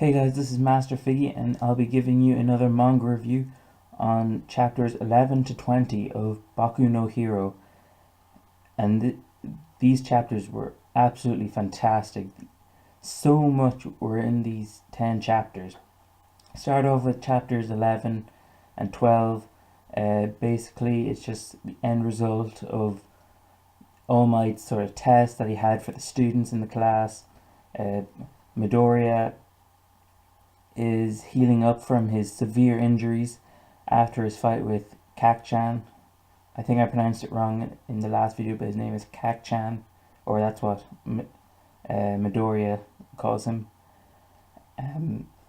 Hey guys, this is MasterFiggy and I'll be giving you another manga review on chapters 11 to 20 of Boku no Hero. And these chapters were absolutely fantastic. So much were in these 10 chapters. Start off with chapters 11 and 12. Basically, it's just the end result of All Might's sort of test that he had for the students in the class. Midoriya is healing up from his severe injuries after his fight with Kakchan. I think I pronounced it wrong in the last video, but his name is Kakchan, or that's what Midoriya calls him.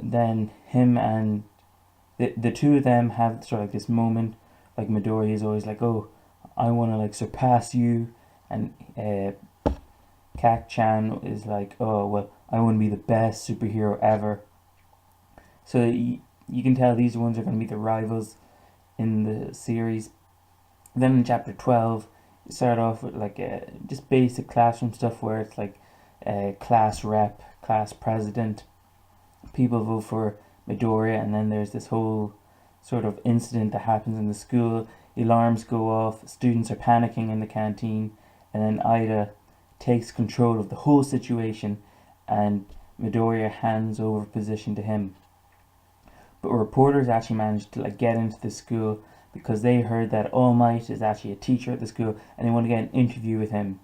Then him and the two of them have sort of like this moment. Like Midoriya is always like, "Oh, I want to like surpass you," and Kakchan is like, "Oh well, I want to be the best superhero ever." So you can tell these ones are going to be the rivals in the series. Then in chapter 12, you start off with like just basic classroom stuff where it's like class rep, class president, people vote for Midoriya, and then there's this whole sort of incident that happens in the school. The alarms go off, students are panicking in the canteen, and then Ida takes control of the whole situation and Midoriya hands over position to him. But reporters actually managed to like get into the school because they heard that All Might is actually a teacher at the school and they want to get an interview with him.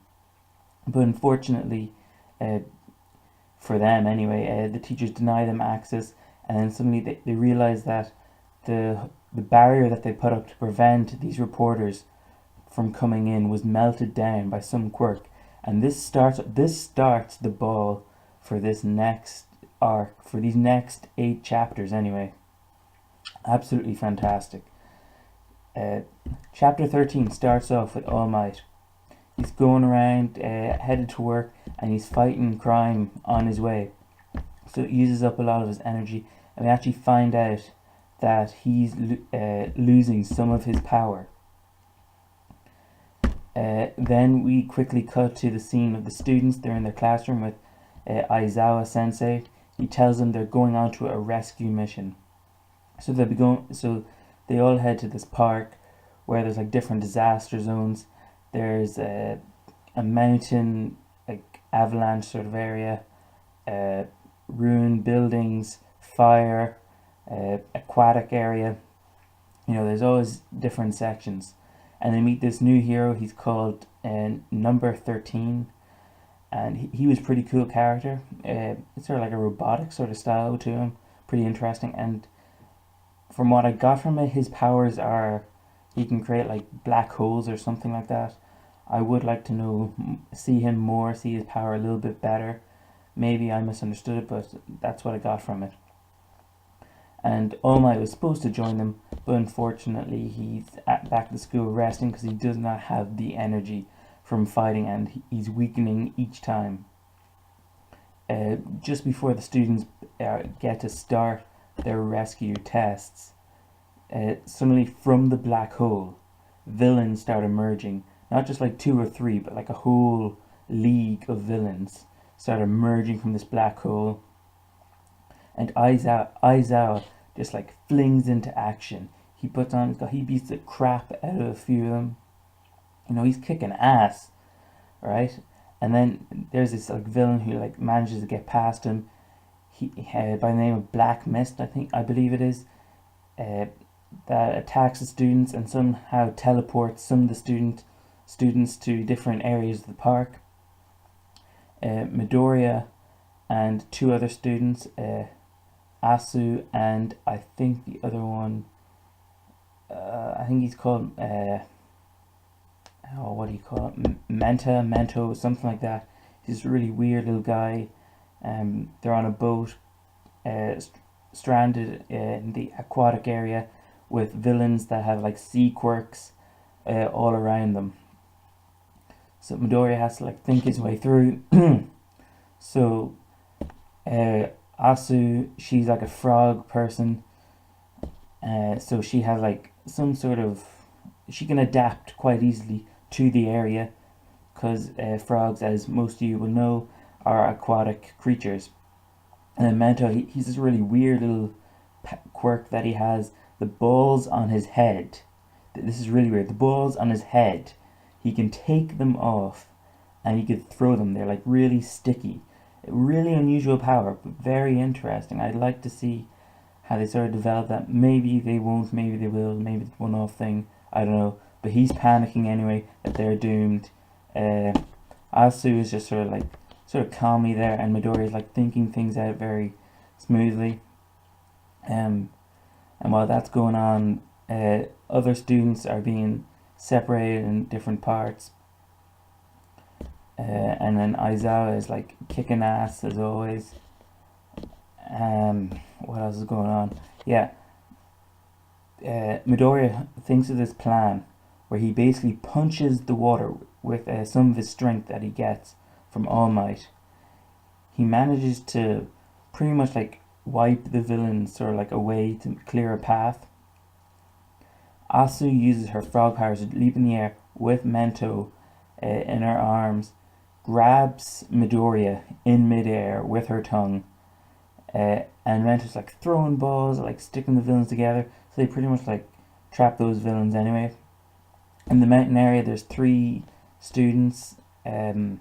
But unfortunately, for them anyway, the teachers deny them access, and then suddenly they realize that the barrier that they put up to prevent these reporters from coming in was melted down by some quirk, and this starts the ball for this next arc, for these next 8 chapters anyway. Absolutely fantastic. Chapter 13 starts off with All Might. He's going around, headed to work, and he's fighting crime on his way. So it uses up a lot of his energy, and we actually find out that he's losing some of his power. Then we quickly cut to the scene of the students. They're in their classroom with Aizawa Sensei. He tells them they're going on to a rescue mission. So they all head to this park where there's like different disaster zones. There's a mountain, like avalanche sort of area, ruined buildings, fire, aquatic area. You know, there's always different sections. And they meet this new hero. He's called Number 13. And he was a pretty cool character. It's sort of like a robotic sort of style to him. Pretty interesting. And from what I got from it, his powers are he can create like black holes or something like that. I would like to see him more, see his power a little bit better. Maybe I misunderstood it, but that's what I got from it. And All Might was supposed to join them, but unfortunately he's back at the school resting because he does not have the energy from fighting, and he's weakening each time. Just before the students get to start their rescue tests, suddenly from the black hole, villains start emerging. Not just like 2 or 3, but like a whole league of villains start emerging from this black hole. And Aizawa just like flings into action. He beats the crap out of a few of them. You know, he's kicking ass, right? And then there's this like villain who like manages to get past him. He by the name of Black Mist, I believe it is, that attacks the students and somehow teleports some of the students to different areas of the park. Midoriya and 2 other students, Asu and I think the other one, I think he's called what do you call it? Mento, something like that. He's a really weird little guy. They're on a boat, stranded in the aquatic area with villains that have like sea quirks all around them. So Midoriya has to like think his way through. So Asu, she's like a frog person. So she has like some sort of, she can adapt quite easily to the area because frogs, as most of you will know, are aquatic creatures. And then Mento, he's this really weird little quirk that he has. The balls on his head. This is really weird. The balls on his head, he can take them off and he could throw them. They're like really sticky. Really unusual power, but very interesting. I'd like to see how they sort of develop that. Maybe they won't, maybe they will, maybe it's a one-off thing. I don't know. But he's panicking anyway that they're doomed. Asu is just sort of calmly there, and Midori is like thinking things out very smoothly. And while that's going on, other students are being separated in different parts. And then Aizawa is like kicking ass as always. What else is going on? Yeah. Midori thinks of this plan where he basically punches the water with some of his strength that he gets from All Might. He manages to pretty much like wipe the villains sort of like away to clear a path. Asu uses her frog powers to leap in the air with Mento in her arms, grabs Midoriya in midair with her tongue, and Mento's like throwing balls, like sticking the villains together, so they pretty much like trap those villains anyway. In the mountain area, there's 3 students. One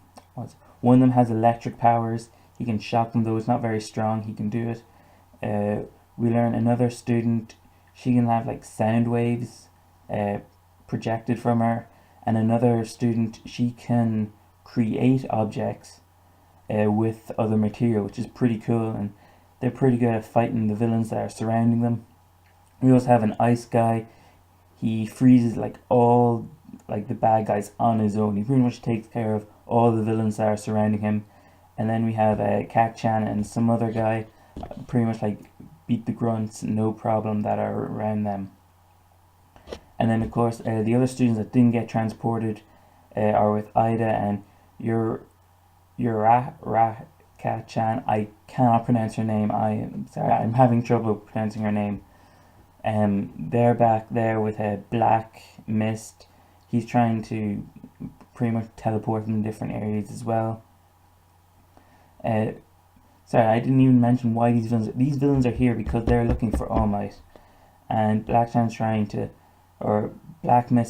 of them has electric powers. He can shock them, though it's not very strong. He can do it. We learn another student, she can have like sound waves projected from her, and another student, she can create objects with other material, which is pretty cool, and they're pretty good at fighting the villains that are surrounding them. We also have an ice guy. He freezes like all like the bad guys on his own. He pretty much takes care of all the villains that are surrounding him. And then we have Kak-chan and some other guy, pretty much like beat the grunts, no problem, that are around them. And then of course the other students that didn't get transported are with Ida and Kat-chan. I cannot pronounce her name. I'm sorry, I'm having trouble pronouncing her name. They're back there with a black mist. He's trying to pretty much teleport them in different areas as well. Sorry, I didn't even mention why these villains are here, because they're looking for All Might, and Black Mist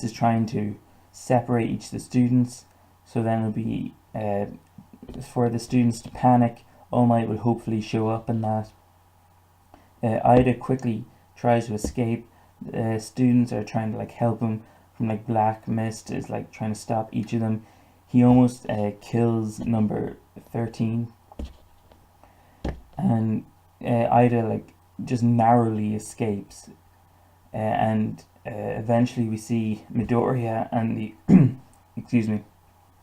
is trying to separate each of the students. So then it'll be for the students to panic. All Might will hopefully show up in that. Ida quickly tries to escape. Students are trying to like help him from like Black Mist is like trying to stop each of them. He almost kills number 13, and Ida like just narrowly escapes, and eventually we see Midoriya and the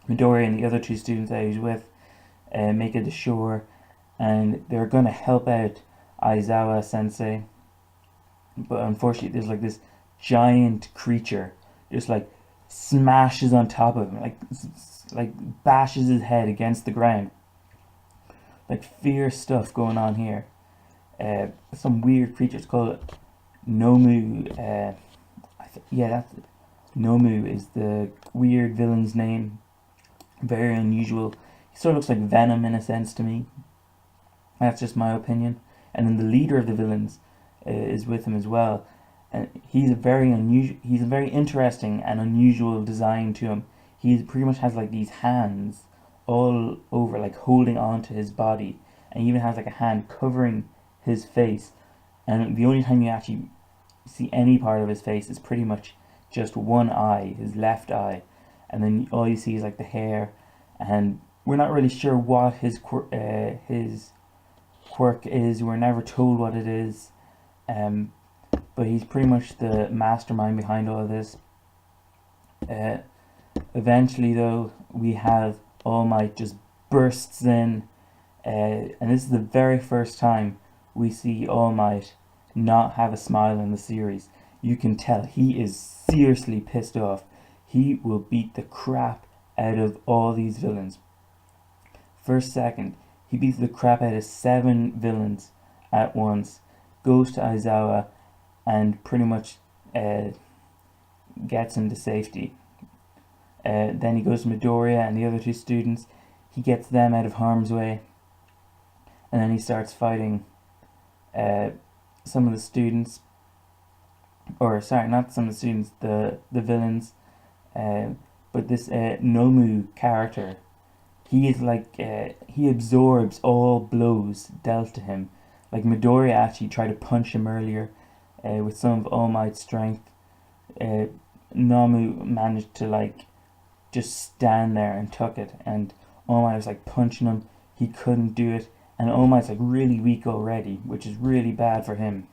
Midoriya and the other 2 students that he's with make it to shore, and they're gonna help out Aizawa sensei, but unfortunately there's like this giant creature just like smashes on top of him, like bashes his head against the ground. Like fierce stuff going on here. Some weird creatures called Nomu. Nomu is the weird villain's name. Very unusual. He sort of looks like Venom in a sense to me. That's just my opinion. And then the leader of the villains is with him as well. And he's a very interesting and unusual design to him. He pretty much has like these hands all over, like holding on to his body, and he even has like a hand covering his face, and the only time you actually see any part of his face is pretty much just one eye, his left eye, and then all you see is like the hair, and we're not really sure what his quirk is. We're never told what it is, but he's pretty much the mastermind behind all of this. Eventually though, we have All Might just bursts in, and this is the very first time we see All Might not have a smile in the series. You can tell he is seriously pissed off. He will beat the crap out of all these villains. First second, he beats the crap out of 7 villains at once, goes to Aizawa, and pretty much gets him to safety. Then he goes to Midoriya and the other 2 students. He gets them out of harm's way. and then he starts fighting some of the students, or sorry, not some of the students, the villains, but this Nomu character, he is like he absorbs all blows dealt to him. Like Midoriya actually tried to punch him earlier with some of All Might's strength. Nomu managed to like just stand there and took it, and All Might was like punching him. He couldn't do it, and All Might's like really weak already, which is really bad for him.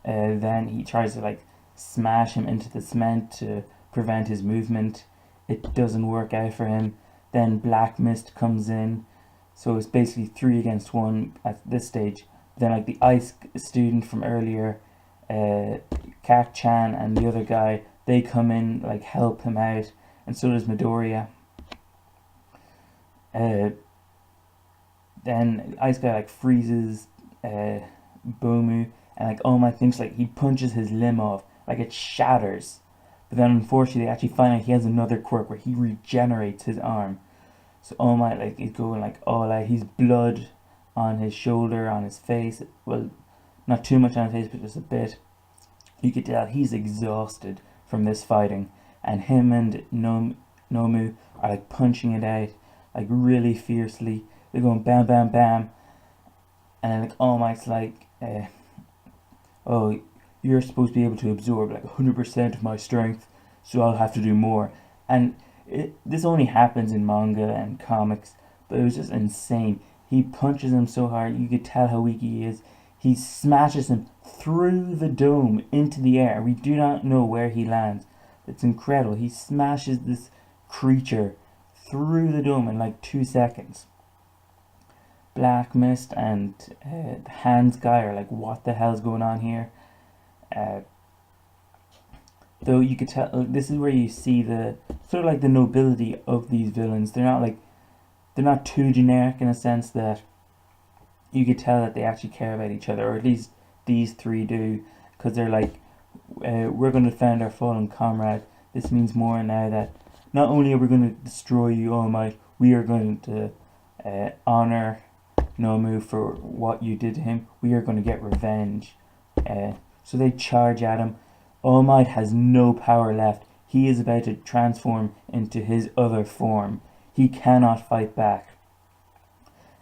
Then he tries to like smash him into the cement to prevent his movement. It doesn't work out for him. Then Black Mist comes in, so it's basically 3 against 1 at this stage. Then like the ice student from earlier, Kak-chan and the other guy, they come in, like help him out, and so does Midoriya. Then Ice Guy like freezes Bomu, and like All Might thinks like he punches his limb off, like it shatters. But then unfortunately they actually find out he has another quirk where he regenerates his arm. So All Might like is going like all out. He's blood on his shoulder, on his face. Well, not too much on his face, but just a bit. You could tell he's exhausted from this fighting, and him and Nomu are like punching it out like really fiercely. They're going bam bam bam, and then like All Might's like oh, you're supposed to be able to absorb like 100% of my strength, so I'll have to do more. And this only happens in manga and comics, but it was just insane. He punches him so hard, you could tell how weak he is. He smashes him through the dome into the air. We do not know where he lands. It's incredible. He smashes this creature through the dome in like 2 seconds. Black Mist and the Hands guy are like, what the hell's going on here? Though you could tell, this is where you see the sort of like the nobility of these villains. They're not too generic in a sense that you could tell that they actually care about each other, or at least these 3 do, because they're like, we're going to defend our fallen comrade. This means more now that not only are we going to destroy you, All Might, we are going to honor Nomu for what you did to him. We are going to get revenge. So they charge at him. All Might has no power left. He is about to transform into his other form. He cannot fight back.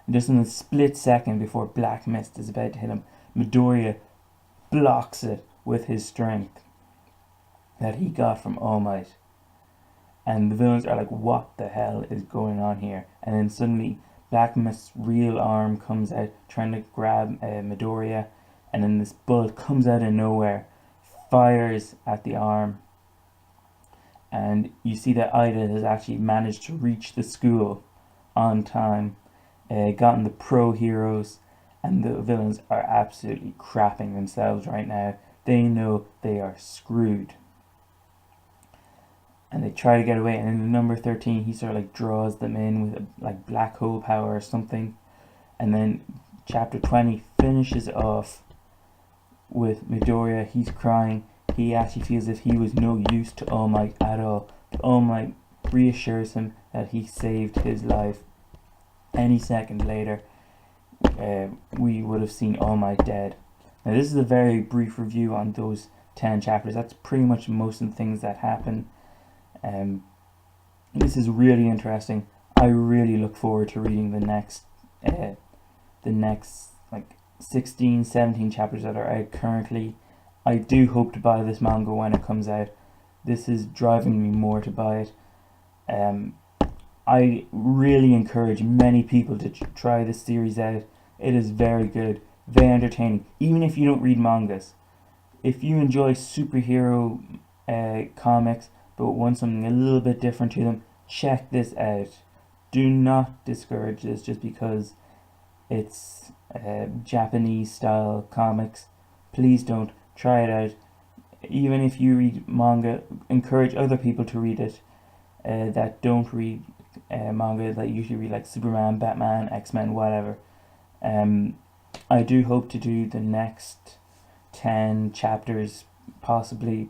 And just in a split second before Black Mist is about to hit him, Midoriya blocks it with his strength that he got from All Might. And the villains are like, what the hell is going on here? And then suddenly Black Mist's real arm comes out trying to grab Midoriya, and then this bullet comes out of nowhere, fires at the arm, and you see that Ida has actually managed to reach the school on time, gotten the pro heroes, and the villains are absolutely crapping themselves right now. They know they are screwed, and they try to get away, and in number 13 he sort of like draws them in with a, like black hole power or something, and then chapter 20 finishes off with Midoriya. He's crying. He actually feels as if he was no use to All Might at all, but All Might reassures him that he saved his life. Any second later we would have seen All Might dead. Now this is a very brief review on those 10 chapters. That's pretty much most of the things that happen. This is really interesting. I really look forward to reading the next like 16, 17 chapters that are out currently. I do hope to buy this manga when it comes out. This is driving me more to buy it. I really encourage many people to try this series out. It is very good, very entertaining, even if you don't read mangas. If you enjoy superhero comics but want something a little bit different to them, check this out. Do not discourage this just because it's Japanese style comics. Please don't. Try it out. Even if you read manga, encourage other people to read it that don't read manga, that usually read like Superman, Batman, X-Men, whatever. I do hope to do the next 10 chapters possibly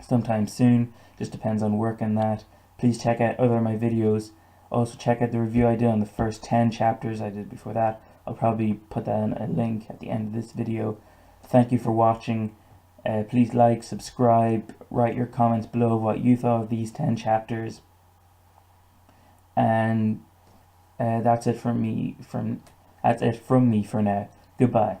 sometime soon. Just depends on work and that. Please check out other of my videos Also, check out the review I did on the first 10 chapters I did before that. I'll probably put that in a link at the end of this video. Thank you for watching. Please like, subscribe, write your comments below what you thought of these 10 chapters. And that's it from me. That's it from me for now. Goodbye.